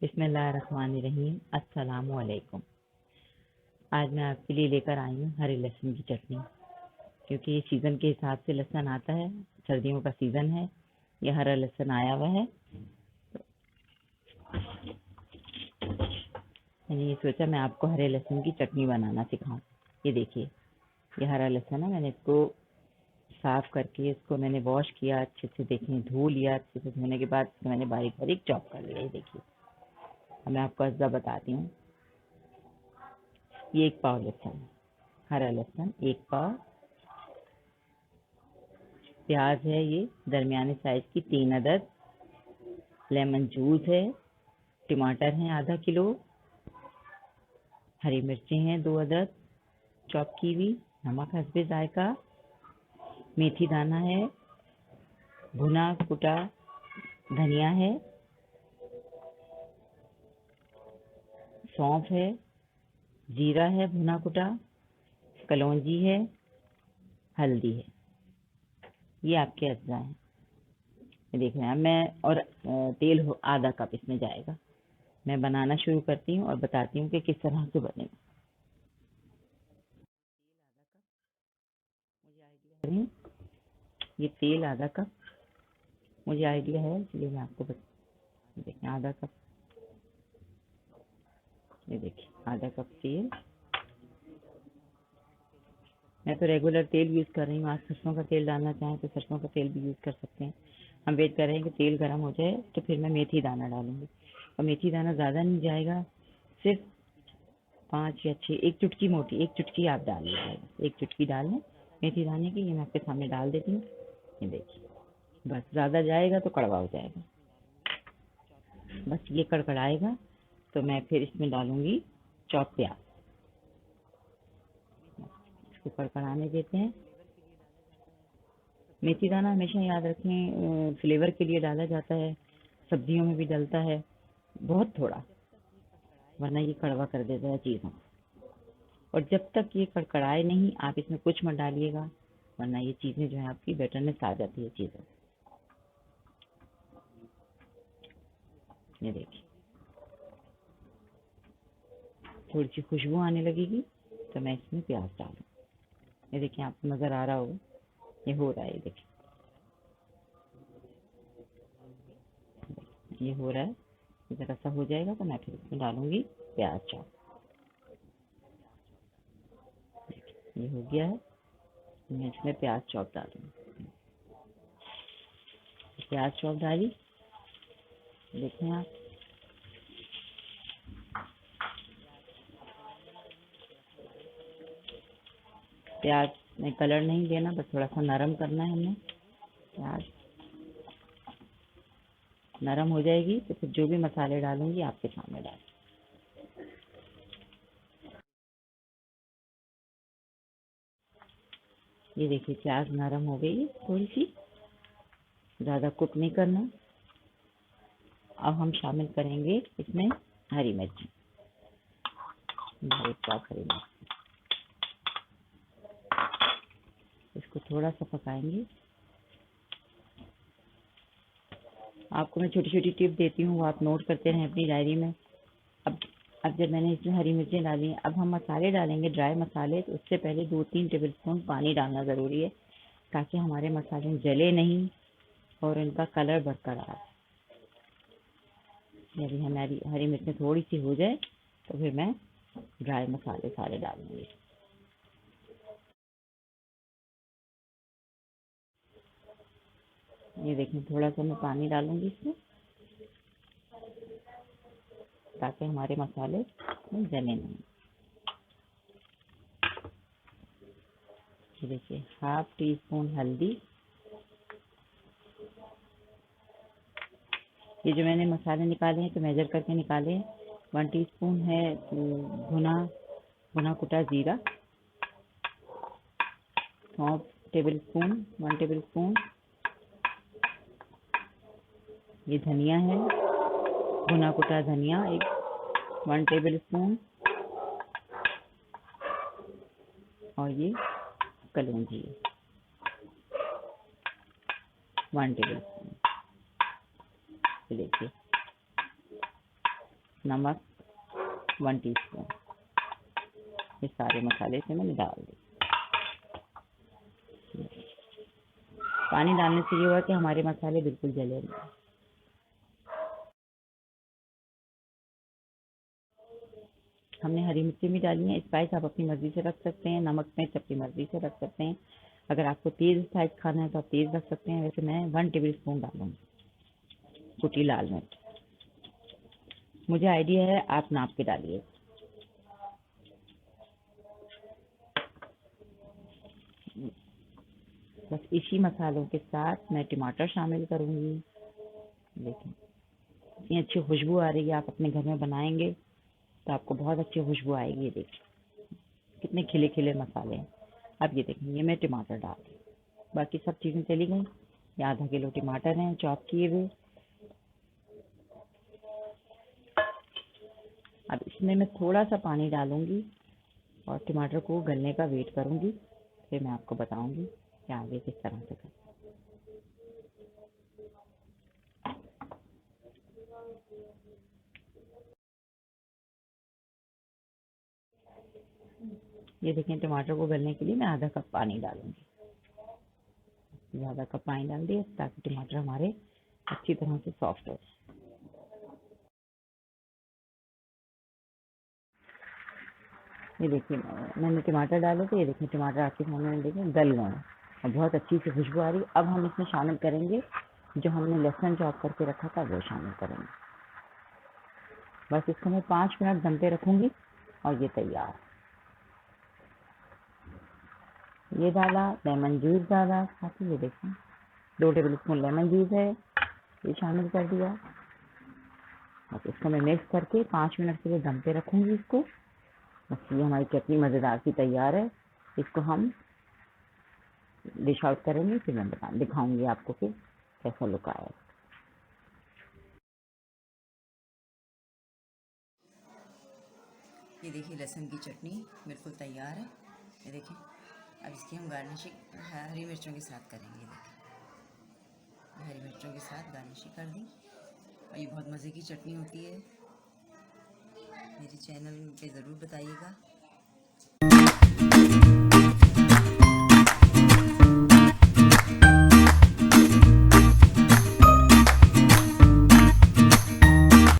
बिस्मिल्लाहिर्रहमानिर्रहीम। अस्सलामु अलैकुम। आज मैं आपके लिए लेकर आई हूँ हरे लहसुन की चटनी, क्योंकि ये सीज़न के हिसाब से लहसुन आता है। सर्दियों का सीज़न है, ये हरा लहसुन आया हुआ है। मैंने ये सोचा मैं आपको हरे लहसुन की चटनी बनाना सिखाऊं। ये देखिए, ये हरा लहसुन है। मैंने इसको साफ़ करके इसको मैंने वॉश किया, अच्छे से देखें धो लिया। अच्छे से धोने के बाद मैंने बारीक बारीक चॉप कर लिया। ये देखिए, अब मैं आपको अज्जा बताती हूँ। ये 1 पाव लहसुन, हरा लहसुन 1 पाव। प्याज है ये दरमियाने साइज की 3 अदद। लेमन जूस है। टमाटर हैं आधा किलो। हरी मिर्चें हैं 2 अदद चॉप की हुई। नमक हस्बे जायका। मेथी दाना है। भुना कुटा धनिया है। सौंफ है। जीरा है भुना कुटा। कलौंजी है। हल्दी है। ये आपके अज्जा हैं। ये देख रहे हैं मैं। और तेल आधा कप इसमें जाएगा। मैं बनाना शुरू करती हूँ और बताती हूँ कि किस तरह से बनेगा। ये तेल आधा कप मुझे आइडिया है, इसलिए मैं आपको देखें आधा कप। ये देखिए आधा कप तेल। मैं तो रेगुलर तेल यूज़ कर रही हूँ। आज सरसों का तेल डालना चाहें तो सरसों का तेल भी यूज़ कर सकते हैं। हम वेट कर रहे हैं कि तेल गर्म हो जाए तो फिर मैं मेथी दाना डालूंगी। और मेथी दाना ज़्यादा नहीं जाएगा, सिर्फ 5 या 6, 1 चुटकी मोटी, 1 चुटकी आप डाल लीजिएगा। 1 चुटकी डाल लें मेथी दाने की। ये मैं आपके सामने डाल देती हूँ। ये देखिए, बस ज़्यादा जाएगा तो कड़वा हो जाएगा। बस ये कड़कड़ाएगा तो मैं फिर इसमें डालूंगी चॉप प्याज। इसको कड़कड़ाने देते हैं। मेथी दाना हमेशा याद रखें फ्लेवर के लिए डाला जाता है, सब्जियों में भी डलता है, बहुत थोड़ा, वरना ये कड़वा कर देता है चीज़ों। और जब तक ये कड़कड़ाए नहीं आप इसमें कुछ मत डालिएगा, वरना ये चीज़ें जो है आपकी बेटरनेस आ जाती है चीज़ों। ये देखिए, थोड़ी सी खुशबू आने लगेगी तो मैं इसमें प्याज डालूँ। ये देखिए, आपको नज़र आ रहा होगा ये हो रहा है। ये देखिए, ये हो रहा है। ज़रा सा हो जाएगा तो मैं फिर इसमें डालूंगी प्याज चॉप। ये हो गया है, मैं इसमें प्याज चॉप डालूंगी। प्याज चॉप डाली, देखें आप। प्याज में कलर नहीं देना, बस थोड़ा सा नरम करना है हमें। प्याज नरम हो जाएगी तो फिर जो भी मसाले डालूंगी आपके सामने डाल। ये देखिए, प्याज नरम हो गई थोड़ी सी, ज़्यादा कुक नहीं करना। अब हम शामिल करेंगे इसमें हरी मिर्च, एक पाव हरी मिर्च। इसको थोड़ा सा पकाएंगे। आपको मैं छोटी छोटी टिप देती हूँ, वो आप नोट करते रहें अपनी डायरी में। अब जब मैंने इसमें हरी मिर्चें डाली हैं, अब हम मसाले डालेंगे, ड्राई मसाले। तो उससे पहले 2-3 टेबल स्पून पानी डालना ज़रूरी है, ताकि हमारे मसाले जले नहीं और इनका कलर बरकरार। यदि हमारी हरी मिर्चें थोड़ी सी हो जाए तो फिर मैं ड्राई मसाले सारे डालूंगी। ये देखें, थोड़ा सा मैं पानी डालूंगी इसमें, ताकि हमारे मसाले जले नहीं। ये देखिए, 1/2 टीस्पून हल्दी। ये जो मैंने मसाले निकाले हैं तो मेजर करके निकाले हैं। 1 टीस्पून है भुना भुना कुटा जीरा। सौंफ 1 टेबल स्पून। ये धनिया है, भुना कुटा धनिया 1 टेबल स्पून। और ये कलौंजी 1 टेबल स्पून। ये देखिए, नमक 1 टीस्पून, ये सारे मसाले से मैंने डाल दिए। पानी डालने से ये हुआ कि हमारे मसाले बिल्कुल जले नहीं। हमने हरी मिर्ची भी डाली है। स्पाइस आप अपनी मर्जी से रख सकते हैं, नमक मिर्च अपनी मर्जी से रख सकते हैं। अगर आपको तेज़ स्पाइस खाना है तो आप तेज़ रख सकते हैं। वैसे मैं 1 टेबल स्पून डालूंगी कुटी लाल मिर्च। मुझे आइडिया है, आप नाप के डालिए। बस इसी मसालों के साथ मैं टमाटर शामिल करूंगी। देखिए इतनी अच्छी खुशबू आ रही है। आप अपने घर में बनाएंगे तो आपको बहुत अच्छी खुशबू आएगी। ये देखिए कितने खिले खिले मसाले हैं। अब ये देखेंगे मैं टमाटर डाल दी, बाकी सब चीज़ें चली गई। ये आधा किलो टमाटर हैं चॉप किए हुए। अब इसमें मैं थोड़ा सा पानी डालूंगी और टमाटर को गलने का वेट करूंगी। फिर मैं आपको बताऊंगी कि आगे किस तरह से करें। ये देखें टमाटर को गलने के लिए मैं आधा कप पानी डालूंगी। ज़्यादा कप पानी डाल दिए ताकि टमाटर हमारे अच्छी तरह से सॉफ्ट हो। ये देखिए मैंने टमाटर डाले थे। ये देखिए टमाटर आपके सामने में देखिए गल गए और बहुत अच्छी सी खुशबू आ रही। अब हम इसमें शामिल करेंगे जो हमने लहसुन चॉप करके रखा था, वो शामिल करेंगे। बस इसको मैं 5 मिनट दम पे रखूंगी और ये तैयार। ये डाला, लेमन जूस डाला साथ ही। ये देखें 2 टेबल स्पून लेमन जूस है, ये शामिल कर दिया। बस इसको मैं मिक्स करके 5 मिनट के लिए दम पे रखूंगी इसको। बस ये हमारी चटनी मज़ेदार सी तैयार है। इसको हम डिश आउट करेंगे, फिर मैं दिखाऊंगी आपको कि कैसा लुक आया। ये देखिए लहसुन की चटनी बिल्कुल तैयार है। ये देखिए अब इसकी हम गार्निशिंग हरी मिर्चों के साथ करेंगे। देखिए हरी मिर्चों के साथ गार्निशिंग कर दी और ये बहुत मज़े की चटनी होती है। मेरे चैनल पे ज़रूर बताइएगा।